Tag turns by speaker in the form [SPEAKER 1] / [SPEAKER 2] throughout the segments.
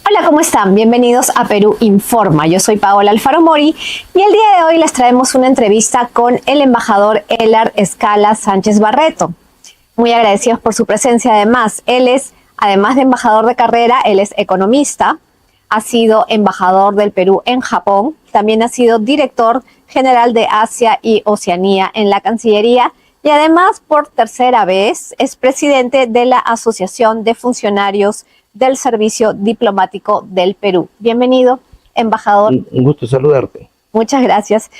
[SPEAKER 1] Hola, ¿cómo están? Bienvenidos a Perú Informa. Yo soy Paola Alfaro Mori y el día de hoy les traemos una entrevista con el embajador Elard Escala Sánchez Barreto. Muy agradecidos por su presencia además. Él es, además de embajador de carrera, él es economista, ha sido embajador del Perú en Japón, también ha sido director general de Asia y Oceanía en la Cancillería y además por tercera vez es presidente de la Asociación de Funcionarios del Servicio Diplomático del Perú. Bienvenido, embajador.
[SPEAKER 2] Un gusto saludarte.
[SPEAKER 1] Muchas gracias.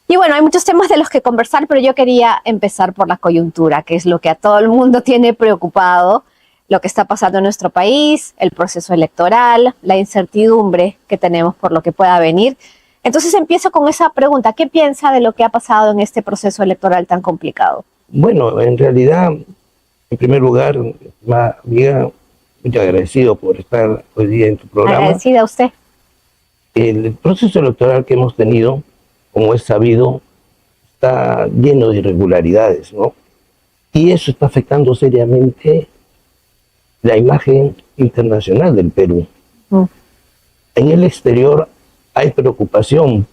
[SPEAKER 1] Y bueno, hay muchos temas de los que conversar, pero yo quería empezar por la coyuntura, que es lo que a todo el mundo tiene preocupado, lo que está pasando en nuestro país, el proceso electoral, la incertidumbre que tenemos por lo que pueda venir. Entonces empiezo con esa pregunta, ¿qué piensa de lo que ha pasado en este proceso electoral tan complicado?
[SPEAKER 2] Bueno, en realidad, en primer lugar, amiga, muy agradecido por estar hoy día en tu programa.
[SPEAKER 1] Agradecida a usted.
[SPEAKER 2] El proceso electoral que hemos tenido, como es sabido, está lleno de irregularidades, ¿no? Y eso está afectando seriamente la imagen internacional del Perú. En el exterior hay preocupación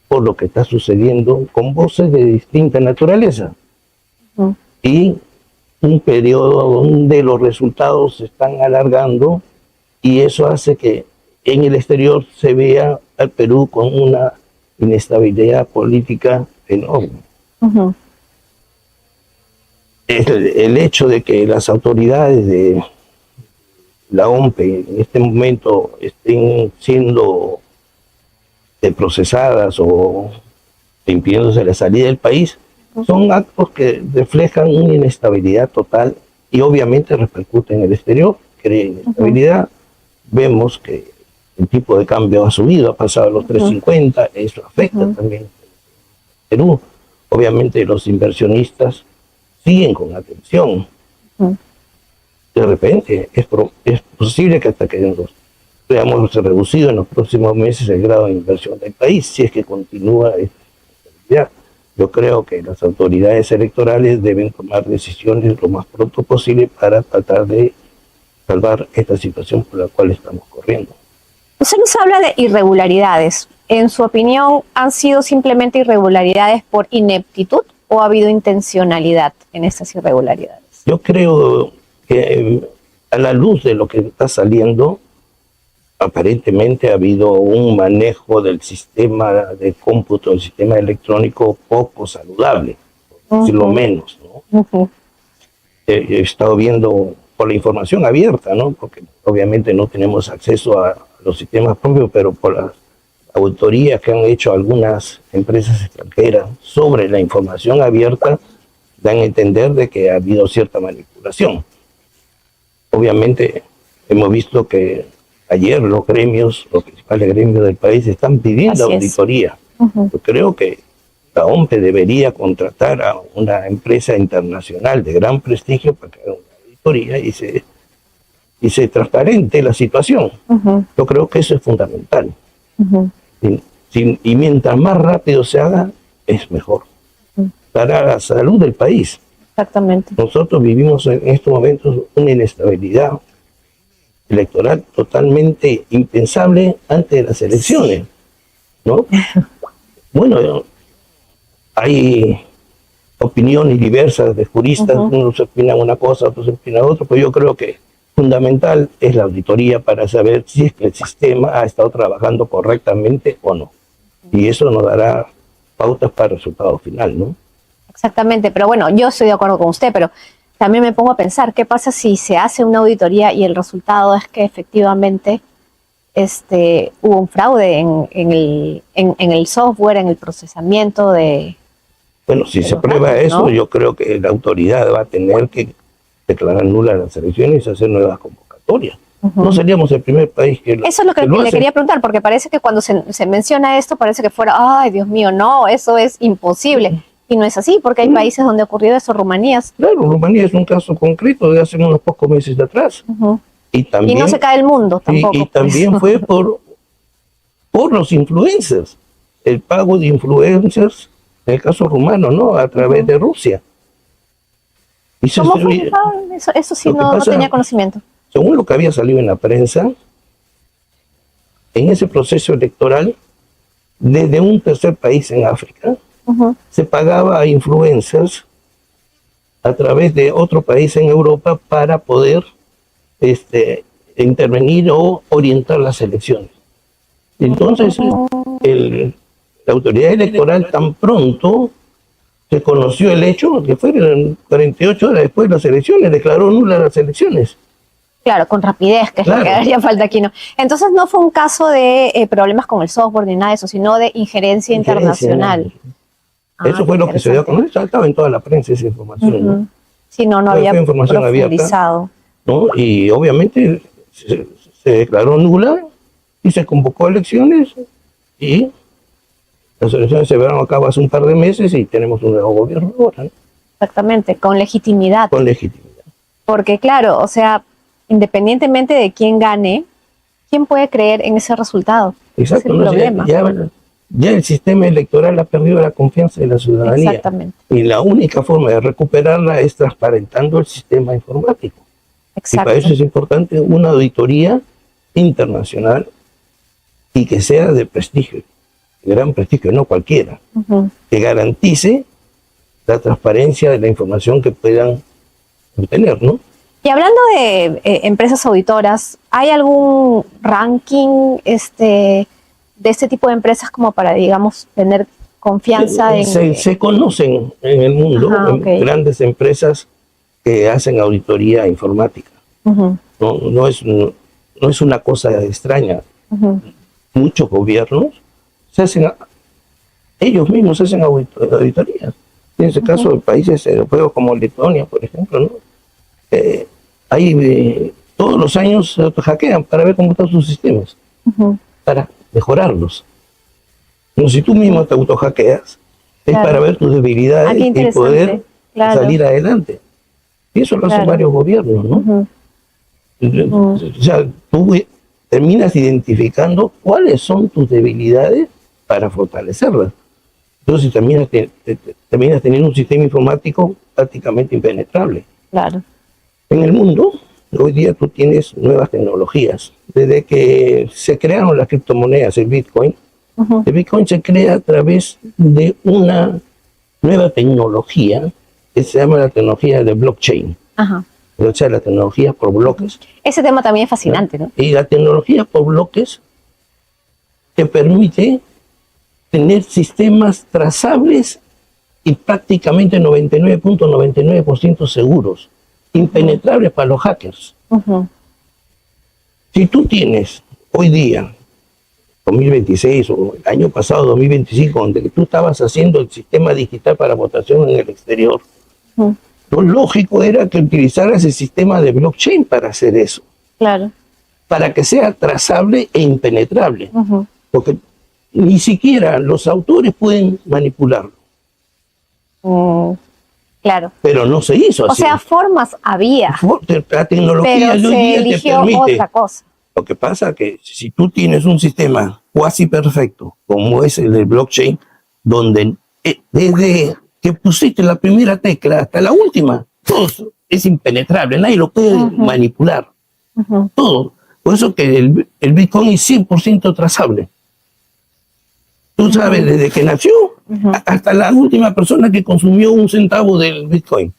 [SPEAKER 2] por lo que está sucediendo con voces de distinta naturaleza. Y un periodo donde los resultados se están alargando y eso hace que en el exterior se vea al Perú con una inestabilidad política enorme. El hecho de que las autoridades de la OMPE en este momento estén siendo procesadas o impidiéndose la salida del país, son actos que reflejan una inestabilidad total y obviamente repercuten en el exterior, crea inestabilidad. Vemos que el tipo de cambio ha subido, ha pasado a los 3.50, eso afecta también a Perú. Obviamente los inversionistas siguen con atención. De repente es posible que hasta que veamos reducido en los próximos meses el grado de inversión del país, si es que continúa esta inestabilidad. Yo creo que las autoridades electorales deben tomar decisiones lo más pronto posible para tratar de salvar esta situación por la cual estamos corriendo.
[SPEAKER 1] Usted nos habla de irregularidades. En su opinión, ¿han sido simplemente irregularidades por ineptitud o ha habido intencionalidad en estas irregularidades?
[SPEAKER 2] Yo creo que a la luz de lo que está saliendo, aparentemente ha habido un manejo del sistema de cómputo, del sistema electrónico poco saludable, por decirlo menos, ¿no? He estado viendo por la información abierta, ¿no? Porque obviamente no tenemos acceso a los sistemas propios, pero por las auditorías que han hecho algunas empresas extranjeras sobre la información abierta, dan a entender de que ha habido cierta manipulación. Obviamente hemos visto que ayer los principales gremios del país están pidiendo auditoría. Yo creo que la OMPE debería contratar a una empresa internacional de gran prestigio para que haga una auditoría y se transparente la situación. Yo creo que eso es fundamental. Y mientras más rápido se haga, es mejor. Para la salud del país.
[SPEAKER 1] Exactamente.
[SPEAKER 2] Nosotros vivimos en estos momentos una inestabilidad electoral totalmente impensable antes de las elecciones, ¿no? Bueno, hay opiniones diversas de juristas, unos opinan una cosa, otros opinan otra, pero yo creo que fundamental es la auditoría para saber si es que el sistema ha estado trabajando correctamente o no. Y eso nos dará pautas para el resultado final, ¿no?
[SPEAKER 1] Exactamente, pero bueno, yo estoy de acuerdo con usted, pero también me pongo a pensar, ¿qué pasa si se hace una auditoría y el resultado es que efectivamente hubo un fraude en el software, en el procesamiento de...
[SPEAKER 2] Bueno, si se prueba datos, eso, ¿no? Yo creo que la autoridad va a tener que declarar nulas las elecciones y hacer nuevas convocatorias. No seríamos el primer país que lo...
[SPEAKER 1] Eso es lo que le quería preguntar, porque parece que cuando se menciona esto, parece que fuera, ay, Dios mío, no, eso es imposible. Y no es así, porque hay países donde ha ocurrido eso, Rumanía.
[SPEAKER 2] Claro, Rumanía es un caso concreto de hace unos pocos meses de atrás. Y
[SPEAKER 1] no se cae el mundo tampoco.
[SPEAKER 2] Y también fue por los influencers, el pago de influencers, en el caso rumano, ¿no? A través de Rusia. Y
[SPEAKER 1] ¿Cómo fue? Eso sí no tenía conocimiento.
[SPEAKER 2] Según lo que había salido en la prensa, en ese proceso electoral, desde un tercer país en África, se pagaba a influencers a través de otro país en Europa para poder intervenir o orientar las elecciones. Entonces, la autoridad electoral tan pronto se conoció el hecho, que fue 48 horas después de las elecciones, declaró nulas las elecciones.
[SPEAKER 1] Claro, con rapidez, que es lo que haría falta aquí, ¿no? Entonces no fue un caso de problemas con el software ni nada de eso, sino de injerencia internacional.
[SPEAKER 2] Eso fue lo que se dio a conocer, estaba en toda la prensa esa información, ¿no?
[SPEAKER 1] Sí, no había
[SPEAKER 2] información
[SPEAKER 1] profundizado.
[SPEAKER 2] Abierta, ¿no? Y obviamente se declaró nula y se convocó a elecciones y las elecciones se llevaron a cabo hace un par de meses y tenemos un nuevo gobierno ahora, ¿no?
[SPEAKER 1] Exactamente, con legitimidad.
[SPEAKER 2] Con legitimidad.
[SPEAKER 1] Porque claro, o sea, independientemente de quién gane, ¿quién puede creer en ese resultado?
[SPEAKER 2] Exacto,
[SPEAKER 1] es el problema.
[SPEAKER 2] Ya el sistema electoral ha perdido la confianza de la ciudadanía.
[SPEAKER 1] Exactamente.
[SPEAKER 2] Y la única forma de recuperarla es transparentando el sistema informático.
[SPEAKER 1] Exacto.
[SPEAKER 2] Y para eso es importante una auditoría internacional y que sea de prestigio, de gran prestigio, no cualquiera, que garantice la transparencia de la información que puedan obtener, ¿no?
[SPEAKER 1] Y hablando de empresas auditoras, ¿hay algún ranking de este tipo de empresas como para, digamos, tener confianza en...?
[SPEAKER 2] Se conocen en el mundo grandes empresas que hacen auditoría informática. No es una cosa extraña. Muchos gobiernos ellos mismos hacen auditorías. En ese caso, en países europeos como Letonia, por ejemplo, ¿no? Todos los años se autohackean para ver cómo están sus sistemas, para mejorarlos. No, si tú mismo te autohackeas, es para ver tus debilidades y poder salir adelante. Y eso lo hacen varios gobiernos, ¿no? O sea, tú terminas identificando cuáles son tus debilidades para fortalecerlas. Entonces terminas teniendo un sistema informático prácticamente impenetrable.
[SPEAKER 1] Claro.
[SPEAKER 2] En el mundo, hoy día tú tienes nuevas tecnologías. Desde que se crearon las criptomonedas, el Bitcoin se crea a través de una nueva tecnología que se llama la tecnología de blockchain. O sea, la tecnología por bloques.
[SPEAKER 1] Ese tema también es fascinante, ¿no?
[SPEAKER 2] Y la tecnología por bloques te permite tener sistemas trazables y prácticamente 99.99% seguros, impenetrables para los hackers. Si tú tienes hoy día, 2026 o el año pasado, 2025, donde tú estabas haciendo el sistema digital para votación en el exterior, lo lógico era que utilizaras el sistema de blockchain para hacer eso.
[SPEAKER 1] Claro.
[SPEAKER 2] Para que sea trazable e impenetrable. Porque ni siquiera los autores pueden manipularlo.
[SPEAKER 1] Claro.
[SPEAKER 2] Pero no se hizo así.
[SPEAKER 1] O sea, formas había.
[SPEAKER 2] La tecnología
[SPEAKER 1] pero
[SPEAKER 2] de hoy
[SPEAKER 1] se
[SPEAKER 2] día
[SPEAKER 1] eligió
[SPEAKER 2] te permite.
[SPEAKER 1] otra cosa.
[SPEAKER 2] Lo que pasa es que si tú tienes un sistema cuasi perfecto, como es el del blockchain, donde desde que pusiste la primera tecla hasta la última, todo es impenetrable, nadie lo puede manipular. Todo. Por eso que el Bitcoin es 100% trazable. Tú sabes, desde que nació hasta la última persona que consumió un centavo del Bitcoin.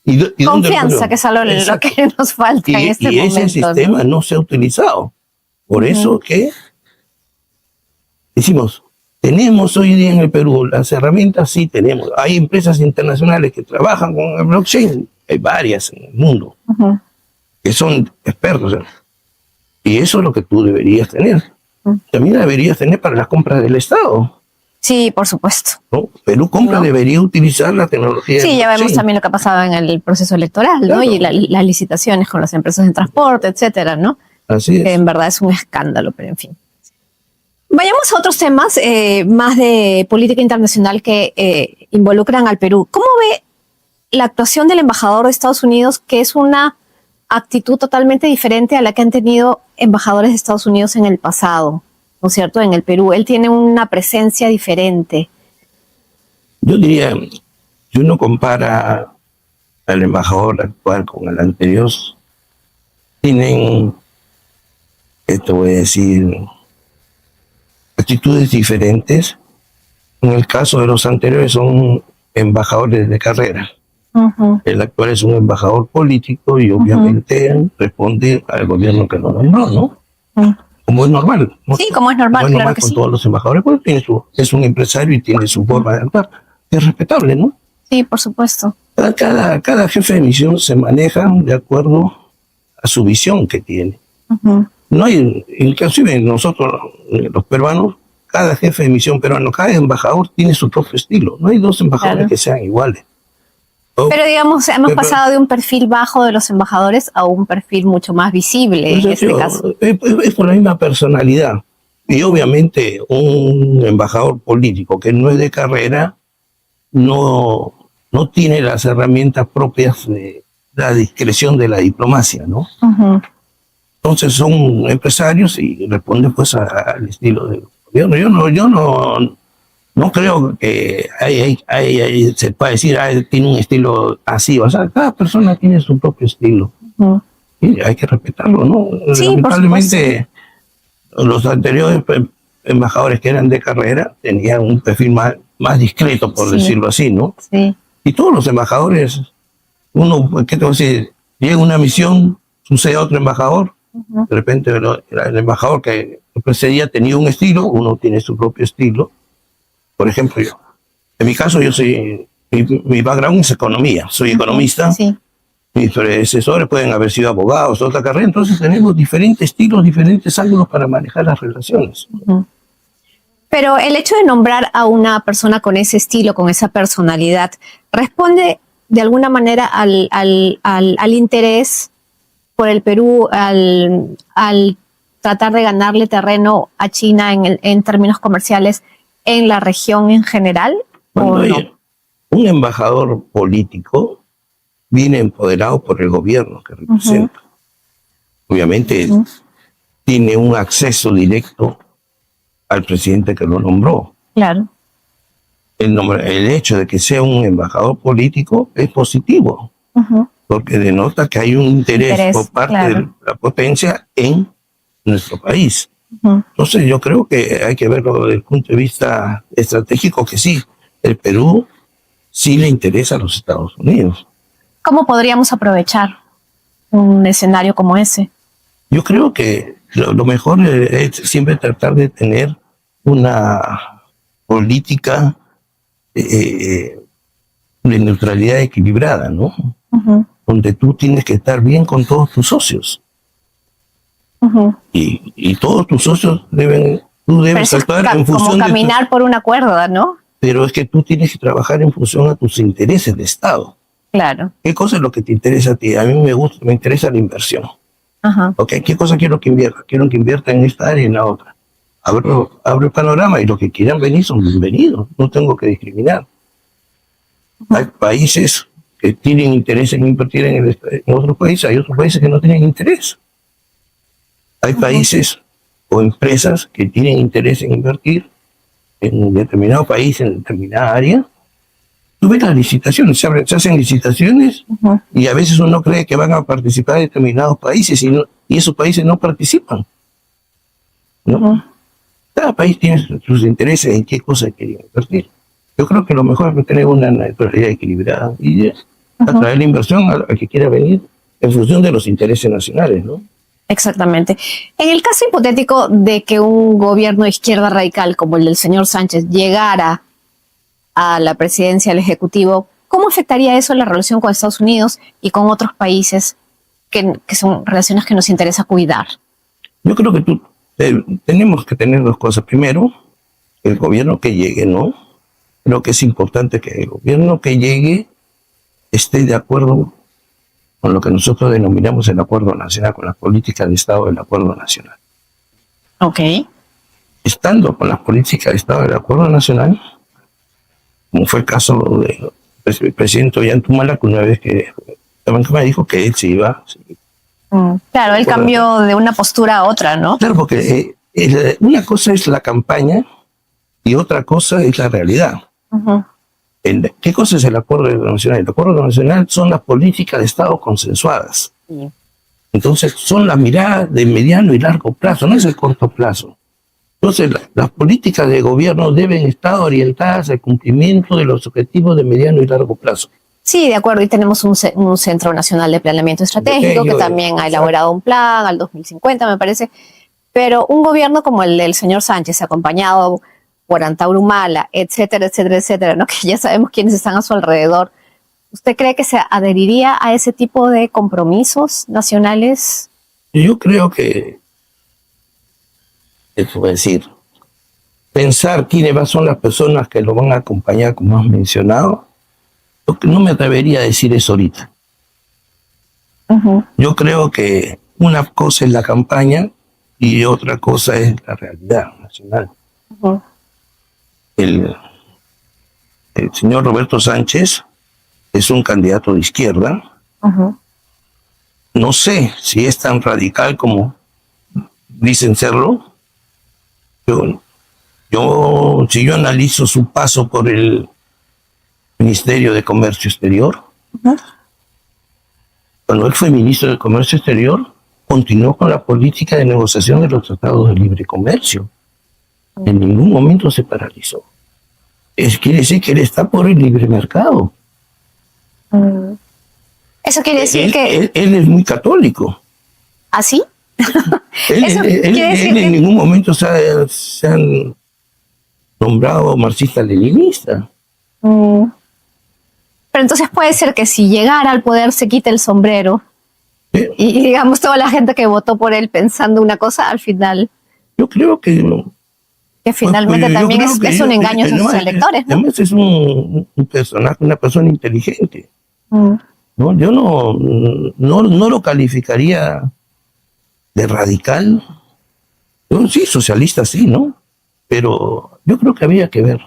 [SPEAKER 2] ¿Y
[SPEAKER 1] confianza, que es lo que nos falta en este momento.
[SPEAKER 2] Y ese sistema no se ha utilizado. Por eso que decimos, tenemos hoy día en el Perú las herramientas, sí tenemos. Hay empresas internacionales que trabajan con el blockchain, hay varias en el mundo, que son expertos. Y eso es lo que tú deberías tener. También deberías tener para las compras del Estado.
[SPEAKER 1] Sí, por supuesto.
[SPEAKER 2] ¿No? Perú Compra debería utilizar la tecnología.
[SPEAKER 1] Sí, ya vemos también lo que ha pasado en el proceso electoral, ¿no? Y las licitaciones con las empresas de transporte, etcétera, ¿no?
[SPEAKER 2] Así es.
[SPEAKER 1] Que en verdad es un escándalo, pero en fin. Vayamos a otros temas más de política internacional que involucran al Perú. ¿Cómo ve la actuación del embajador de Estados Unidos, que es una actitud totalmente diferente a la que han tenido embajadores de Estados Unidos en el pasado, ¿no es cierto? En el Perú, él tiene una presencia diferente.
[SPEAKER 2] Yo diría, si uno compara al embajador actual con el anterior, tienen te voy a decir, actitudes diferentes. En el caso de los anteriores son embajadores de carrera. El actual es un embajador político y obviamente responde al gobierno que lo nombró, ¿no? Como es normal, ¿no?
[SPEAKER 1] Sí, como es normal,
[SPEAKER 2] Como es
[SPEAKER 1] claro
[SPEAKER 2] normal
[SPEAKER 1] que
[SPEAKER 2] con
[SPEAKER 1] sí.
[SPEAKER 2] todos los embajadores, pues es un empresario y tiene su forma de actuar. Es respetable, ¿no?
[SPEAKER 1] Sí, por supuesto.
[SPEAKER 2] Cada jefe de misión se maneja de acuerdo a su visión que tiene. No hay, inclusive nosotros, los peruanos, cada jefe de misión peruano, cada embajador tiene su propio estilo. No hay dos embajadores que sean iguales.
[SPEAKER 1] Pero digamos, hemos pasado de un perfil bajo de los embajadores a un perfil mucho más visible en este caso.
[SPEAKER 2] Es por la misma personalidad. Y obviamente un embajador político que no es de carrera no tiene las herramientas propias de la discreción de la diplomacia, ¿no? Entonces son empresarios y responden pues al estilo del gobierno. Yo no creo que se pueda decir, tiene un estilo así. O sea, cada persona tiene su propio estilo. Y hay que respetarlo, ¿no?
[SPEAKER 1] Sí,
[SPEAKER 2] lamentablemente, los anteriores embajadores que eran de carrera tenían un perfil más discreto, por decirlo así, ¿no?
[SPEAKER 1] Sí.
[SPEAKER 2] Y todos los embajadores, ¿qué te voy a decir? Llega una misión, sucede a otro embajador, de repente el embajador que precedía tenía un estilo, uno tiene su propio estilo. Por ejemplo, yo, en mi caso, mi background es economía, soy economista.
[SPEAKER 1] Sí.
[SPEAKER 2] Mis predecesores pueden haber sido abogados, otra carrera, entonces tenemos diferentes estilos, diferentes ángulos para manejar las relaciones.
[SPEAKER 1] Pero el hecho de nombrar a una persona con ese estilo, con esa personalidad, responde de alguna manera al interés por el Perú, al tratar de ganarle terreno a China en términos comerciales en la región en general.
[SPEAKER 2] Cuando un embajador político viene empoderado por el gobierno que representa. Obviamente tiene un acceso directo al presidente que lo nombró.
[SPEAKER 1] Claro.
[SPEAKER 2] El hecho de que sea un embajador político es positivo, porque denota que hay un interés por parte de la potencia en nuestro país. Entonces yo creo que hay que verlo desde el punto de vista estratégico, que sí, el Perú sí le interesa a los Estados Unidos.
[SPEAKER 1] ¿Cómo podríamos aprovechar un escenario como ese?
[SPEAKER 2] Yo creo que lo mejor es siempre tratar de tener una política de neutralidad equilibrada, ¿no? Donde tú tienes que estar bien con todos tus socios. Y todos tus socios tú debes actuar en función
[SPEAKER 1] como caminar por una cuerda, ¿no?
[SPEAKER 2] Pero es que tú tienes que trabajar en función a tus intereses de Estado.
[SPEAKER 1] Claro.
[SPEAKER 2] ¿Qué cosa es lo que te interesa a ti? A mí me interesa la inversión. Okay, ¿qué cosa quiero que invierta? Quiero que invierta en esta área y en la otra. Abro el panorama y los que quieran venir son bienvenidos. No tengo que discriminar. Hay países que tienen interés en invertir en otros países, hay otros países que no tienen interés. Hay países o empresas que tienen interés en invertir en un determinado país, en determinada área. Tú ves las licitaciones, se hacen licitaciones y a veces uno cree que van a participar determinados países y esos países no participan, ¿no? Cada país tiene sus intereses en qué cosa quiere invertir. Yo creo que lo mejor es tener una neutralidad equilibrada y atraer la inversión al que quiera venir en función de los intereses nacionales, ¿no?
[SPEAKER 1] Exactamente. En el caso hipotético de que un gobierno de izquierda radical como el del señor Sánchez llegara a la presidencia del Ejecutivo, ¿cómo afectaría eso la relación con Estados Unidos y con otros países que son relaciones que nos interesa cuidar?
[SPEAKER 2] Yo creo que tenemos que tener dos cosas. Primero, el gobierno que llegue, ¿no? Creo que es importante que el gobierno que llegue esté de acuerdo con lo que nosotros denominamos el acuerdo nacional, con las políticas de Estado del acuerdo nacional.
[SPEAKER 1] Ok.
[SPEAKER 2] Estando con las políticas de Estado del acuerdo nacional, como fue el caso del presidente Ollanta, una vez que me dijo que él se iba.
[SPEAKER 1] Claro, él cambió de una postura a otra, ¿no?
[SPEAKER 2] Claro, porque una cosa es la campaña y otra cosa es la realidad. ¿Qué cosa es el acuerdo nacional? El acuerdo nacional son las políticas de Estado consensuadas. Entonces son las miradas de mediano y largo plazo, no es el corto plazo. Entonces las políticas de gobierno deben estar orientadas al cumplimiento de los objetivos de mediano y largo plazo.
[SPEAKER 1] Sí, de acuerdo, y tenemos un Centro Nacional de Planeamiento Estratégico que también ha elaborado un plan al 2050, me parece, pero un gobierno como el del señor Sánchez, acompañado por Antauro Humala, etcétera, etcétera, etcétera, ¿no? Que ya sabemos quiénes están a su alrededor, ¿usted cree que se adheriría a ese tipo de compromisos nacionales?
[SPEAKER 2] Yo creo que, es decir, pensar quiénes son las personas que lo van a acompañar, como has mencionado, no me atrevería a decir eso ahorita. Yo creo que una cosa es la campaña y otra cosa es la realidad nacional. El señor Roberto Sánchez es un candidato de izquierda. No sé si es tan radical como dicen serlo. Si yo analizo su paso por el Ministerio de Comercio Exterior, cuando él fue ministro de Comercio Exterior, continuó con la política de negociación de los tratados de libre comercio. En ningún momento se paralizó. Quiere decir que él está por el libre mercado.
[SPEAKER 1] Eso quiere decir que...
[SPEAKER 2] Él es muy católico.
[SPEAKER 1] ¿Ah, sí?
[SPEAKER 2] Él en ningún momento se han nombrado marxista-leninista.
[SPEAKER 1] Pero entonces puede ser que si llegara al poder se quite el sombrero y digamos toda la gente que votó por él pensando una cosa, al final...
[SPEAKER 2] Yo creo que
[SPEAKER 1] finalmente también es un engaño a sus electores, ¿no?
[SPEAKER 2] Además es un personaje, una persona inteligente. ¿No? Yo no lo calificaría de radical. Yo, sí, socialista sí, ¿no? Pero yo creo que había que ver.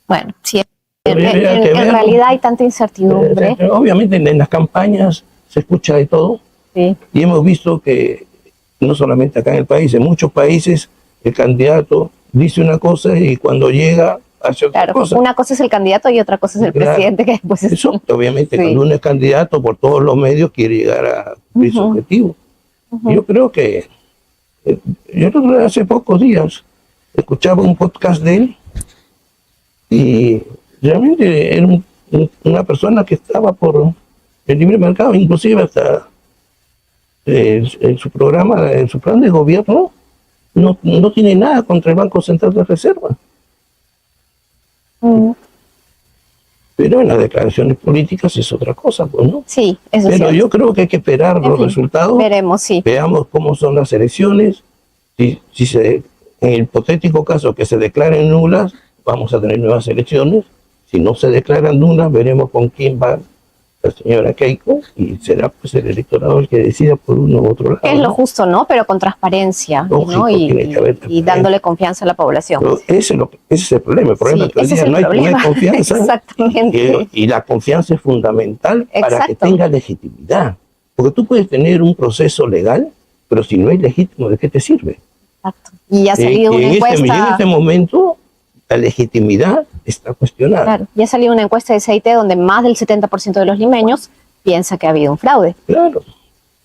[SPEAKER 1] Bueno, sí. En realidad hay tanta incertidumbre.
[SPEAKER 2] Obviamente en las campañas se escucha de todo.
[SPEAKER 1] Sí.
[SPEAKER 2] Y hemos visto que no solamente acá en el país, en muchos países el candidato dice una cosa y cuando llega hace otra cosa.
[SPEAKER 1] Una cosa es el candidato y otra cosa es el presidente que después es...
[SPEAKER 2] Eso, obviamente, cuando uno es candidato por todos los medios quiere llegar a cumplir su objetivo. Yo creo que yo hace pocos días escuchaba un podcast de él y realmente era una persona que estaba por el libre mercado, inclusive hasta en su programa, en su plan de gobierno, no tiene nada contra el Banco Central de Reserva. Pero en las declaraciones políticas es otra cosa, pues, ¿no?
[SPEAKER 1] Sí, eso
[SPEAKER 2] Pero yo creo que hay que esperar los resultados.
[SPEAKER 1] Veremos, sí.
[SPEAKER 2] Veamos cómo son las elecciones. En el hipotético caso que se declaren nulas, vamos a tener nuevas elecciones. Si no se declaran nulas, veremos con quién va la señora Keiko y será pues el electorado el que decida por uno u otro lado.
[SPEAKER 1] Es lo justo, ¿no? Pero con transparencia,
[SPEAKER 2] lógico,
[SPEAKER 1] ¿no? Y dándole confianza a la población.
[SPEAKER 2] Pero ese es el problema. El problema es que hoy día no hay confianza.
[SPEAKER 1] Exactamente.
[SPEAKER 2] Y la confianza es fundamental para que tenga legitimidad. Porque tú puedes tener un proceso legal, pero si no es legítimo, ¿de qué te sirve?
[SPEAKER 1] Exacto. Y ha salido una encuesta...
[SPEAKER 2] Y en este momento la legitimidad está cuestionada.
[SPEAKER 1] Claro, ya ha salido una encuesta de CIT donde más del 70% de los limeños piensa que ha habido un fraude.
[SPEAKER 2] Claro.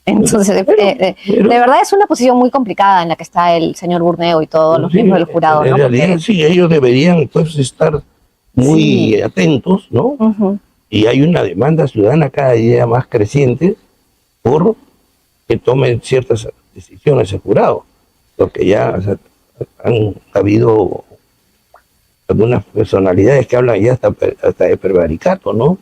[SPEAKER 1] Entonces, de verdad es una posición muy complicada en la que está el señor Burneo y todos los miembros del jurado,
[SPEAKER 2] en
[SPEAKER 1] ¿no?
[SPEAKER 2] realidad,
[SPEAKER 1] Porque...
[SPEAKER 2] sí, ellos deberían pues estar muy atentos, ¿no? Y hay una demanda ciudadana cada día más creciente por que tomen ciertas decisiones el jurado, porque ya han habido algunas personalidades que hablan ya hasta de prevaricato, ¿no?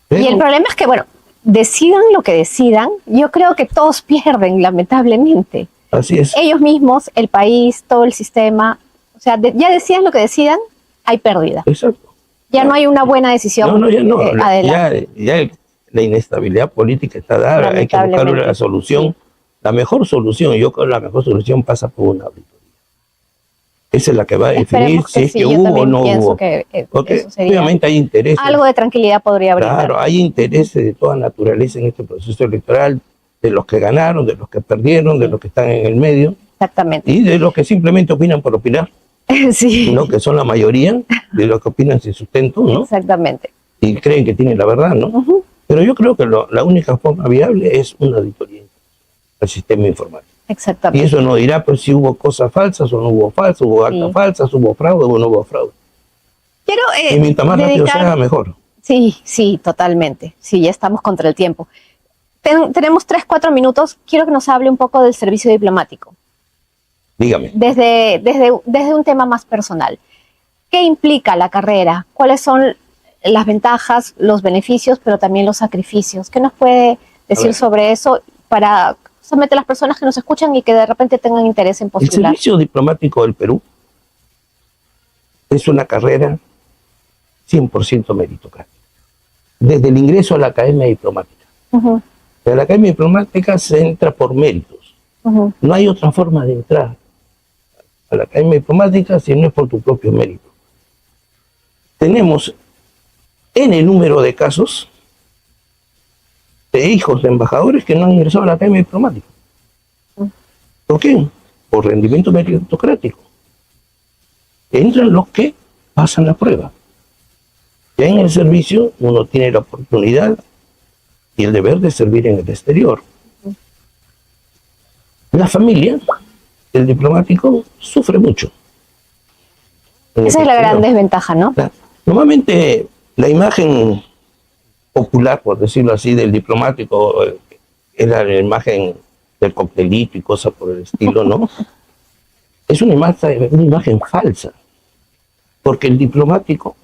[SPEAKER 2] Pero,
[SPEAKER 1] y el problema es que, bueno, decidan lo que decidan, yo creo que todos pierden, lamentablemente.
[SPEAKER 2] Así es.
[SPEAKER 1] Ellos mismos, el país, todo el sistema, o sea, ya decidan lo que decidan, hay pérdida.
[SPEAKER 2] Exacto.
[SPEAKER 1] Ya no hay una buena decisión.
[SPEAKER 2] Ya no.
[SPEAKER 1] Adelante.
[SPEAKER 2] Ya la inestabilidad política está dada, hay que buscar la solución, la mejor solución. Yo creo que la mejor solución pasa por una auditoría. Esa es la que va a definir si es que hubo o no hubo. Porque obviamente hay intereses.
[SPEAKER 1] Algo de tranquilidad podría brindar.
[SPEAKER 2] Claro, hay intereses de toda naturaleza en este proceso electoral, de los que ganaron, de los que perdieron, de los que están en el medio.
[SPEAKER 1] Exactamente.
[SPEAKER 2] Y de los que simplemente opinan por opinar.
[SPEAKER 1] Sí.
[SPEAKER 2] ¿No? Que son la mayoría de los que opinan sin sustento, ¿no?
[SPEAKER 1] Exactamente.
[SPEAKER 2] Y creen que tienen la verdad, ¿no? Pero yo creo que la única forma viable es una auditoría. al sistema informático. Y
[SPEAKER 1] Exactamente.
[SPEAKER 2] eso nos dirá pues si hubo cosas falsas o no hubo falsas, hubo actas falsas, hubo fraude o no hubo fraude.
[SPEAKER 1] Quiero
[SPEAKER 2] Y mientras más rápido sea, mejor.
[SPEAKER 1] Sí, totalmente. Sí, ya estamos contra el tiempo. Tenemos 3-4 minutos. Quiero que nos hable un poco del servicio diplomático.
[SPEAKER 2] Dígame.
[SPEAKER 1] Desde un tema más personal. ¿Qué implica la carrera? ¿Cuáles son las ventajas, los beneficios, pero también los sacrificios? ¿Qué nos puede decir sobre eso para solamente las personas que nos escuchan y que de repente tengan interés en postular?
[SPEAKER 2] El servicio diplomático del Perú es una carrera 100% meritocrática. Desde el ingreso a la Academia Diplomática. De la Academia Diplomática se entra por méritos. No hay otra forma de entrar a la Academia Diplomática si no es por tu propio mérito. Tenemos en el número de casos de hijos de embajadores que no han ingresado a la Academia Diplomática. ¿Por qué? Por rendimiento meritocrático. Entran los que pasan la prueba. Ya en el servicio uno tiene la oportunidad y el deber de servir en el exterior. La familia, el diplomático, sufre mucho.
[SPEAKER 1] Esa es la gran desventaja, ¿no?
[SPEAKER 2] Normalmente la imagen popular, por decirlo así, del diplomático es la imagen del coctelito y cosas por el estilo, ¿no? Es una imagen falsa, porque el diplomático,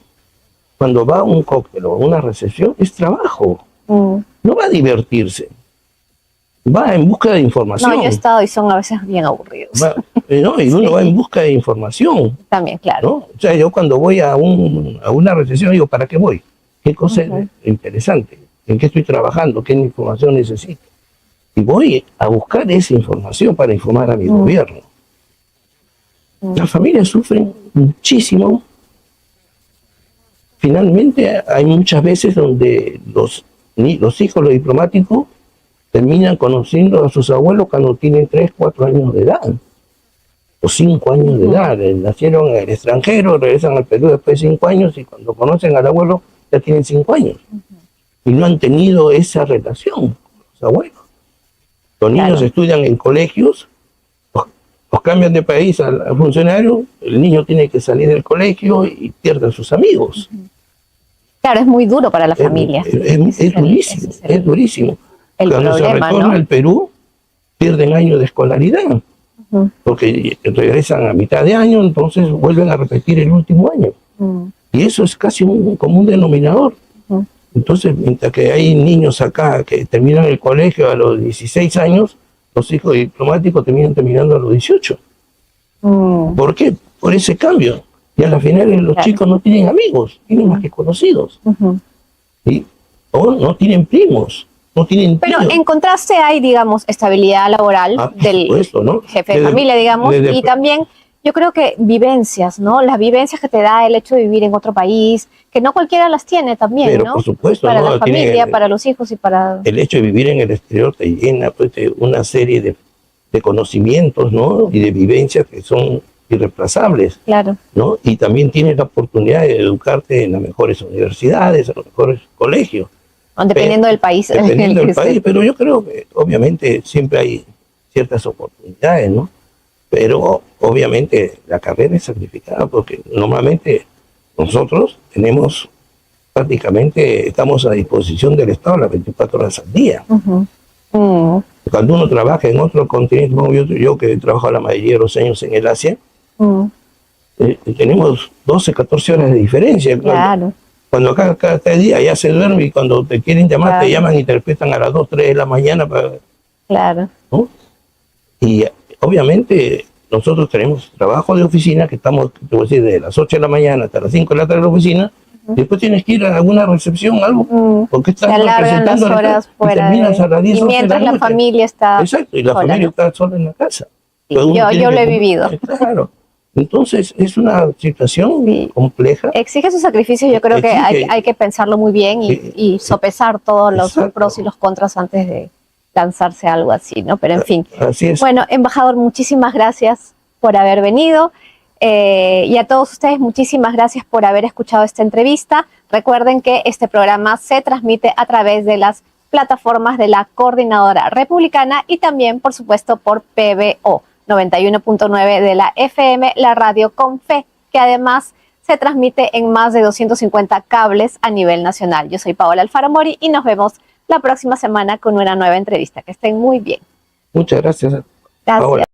[SPEAKER 2] cuando va a un cóctel o a una recepción, es trabajo. No va a divertirse. Va en busca de información.
[SPEAKER 1] No, yo he estado y son a veces bien aburridos.
[SPEAKER 2] Y uno va en busca de información.
[SPEAKER 1] También, claro.
[SPEAKER 2] ¿No? O sea, yo cuando voy a una recepción digo, ¿para qué voy? ¿Qué cosa es interesante? ¿En qué estoy trabajando? ¿Qué información necesito? Y voy a buscar esa información para informar a mi gobierno. Las familias sufren muchísimo. Finalmente, hay muchas veces donde los hijos, los diplomáticos, terminan conociendo a sus abuelos cuando tienen 3, 4 años de edad, o 5 años de edad. Nacieron en el extranjero, regresan al Perú después de 5 años y cuando conocen al abuelo ya tienen 5 años. Y no han tenido esa relación con los abuelos. Los niños estudian en colegios, los cambian de país al funcionario, el niño tiene que salir del colegio y pierde a sus amigos.
[SPEAKER 1] Claro, es muy duro para la familia.
[SPEAKER 2] Es durísimo, es durísimo. Cuando se retorna al Perú, pierden años de escolaridad, porque regresan a mitad de año, entonces vuelven a repetir el último año. Y eso es casi un común denominador. Entonces, mientras que hay niños acá que terminan el colegio a los 16 años, los hijos diplomáticos terminando a los 18. ¿Por qué? Por ese cambio. Y a la final los chicos no tienen amigos, tienen más que conocidos. O no tienen primos. No tienen
[SPEAKER 1] Pero en contraste hay, digamos, estabilidad laboral del jefe de familia, digamos, y también yo creo que vivencias, ¿no? Las vivencias que te da el hecho de vivir en otro país, que no cualquiera las tiene también,
[SPEAKER 2] pero,
[SPEAKER 1] ¿no?
[SPEAKER 2] Por supuesto,
[SPEAKER 1] para la familia, para los hijos y para...
[SPEAKER 2] El hecho de vivir en el exterior te llena pues, de una serie de conocimientos, ¿no? Y de vivencias que son irreemplazables.
[SPEAKER 1] Claro.
[SPEAKER 2] ¿No? Y también tienes la oportunidad de educarte en las mejores universidades, en los mejores colegios.
[SPEAKER 1] Dependiendo del país.
[SPEAKER 2] Dependiendo del país, pero yo creo que obviamente siempre hay ciertas oportunidades, ¿no? Pero obviamente la carrera es sacrificada porque normalmente nosotros estamos a disposición del Estado las 24 horas al día. Cuando uno trabaja en otro continente, como yo que he trabajado la mayoría de los años en el Asia, tenemos 12, 14 horas de diferencia.
[SPEAKER 1] Claro.
[SPEAKER 2] Cuando acá cada día ya se duerme y cuando te quieren llamar, te llaman y interpretan a las 2, 3 de la mañana. ¿No? Y obviamente nosotros tenemos trabajo de oficina que estamos, te voy a decir, de las 8 de la mañana hasta las 5 de la tarde en la oficina. Después tienes que ir a alguna recepción, algo, porque estás
[SPEAKER 1] representando las horas fuera.
[SPEAKER 2] Y terminas a las 10,
[SPEAKER 1] y mientras la familia está.
[SPEAKER 2] Exacto, y la familia está sola en la casa.
[SPEAKER 1] Sí, yo lo he vivido.
[SPEAKER 2] Claro. Entonces es una situación compleja.
[SPEAKER 1] Exige sus sacrificios, yo creo que hay que pensarlo muy bien y sopesar todos los pros y los contras antes de lanzarse a algo así, ¿no? Pero en fin.
[SPEAKER 2] Así es.
[SPEAKER 1] Bueno, embajador, muchísimas gracias por haber venido. Y a todos ustedes, muchísimas gracias por haber escuchado esta entrevista. Recuerden que este programa se transmite a través de las plataformas de la Coordinadora Republicana y también, por supuesto, por PBO 91.9 de la FM, la radio con fe, que además se transmite en más de 250 cables a nivel nacional. Yo soy Paola Alfaro Mori y nos vemos la próxima semana con una nueva entrevista. Que estén muy bien.
[SPEAKER 2] Muchas gracias.
[SPEAKER 1] Gracias.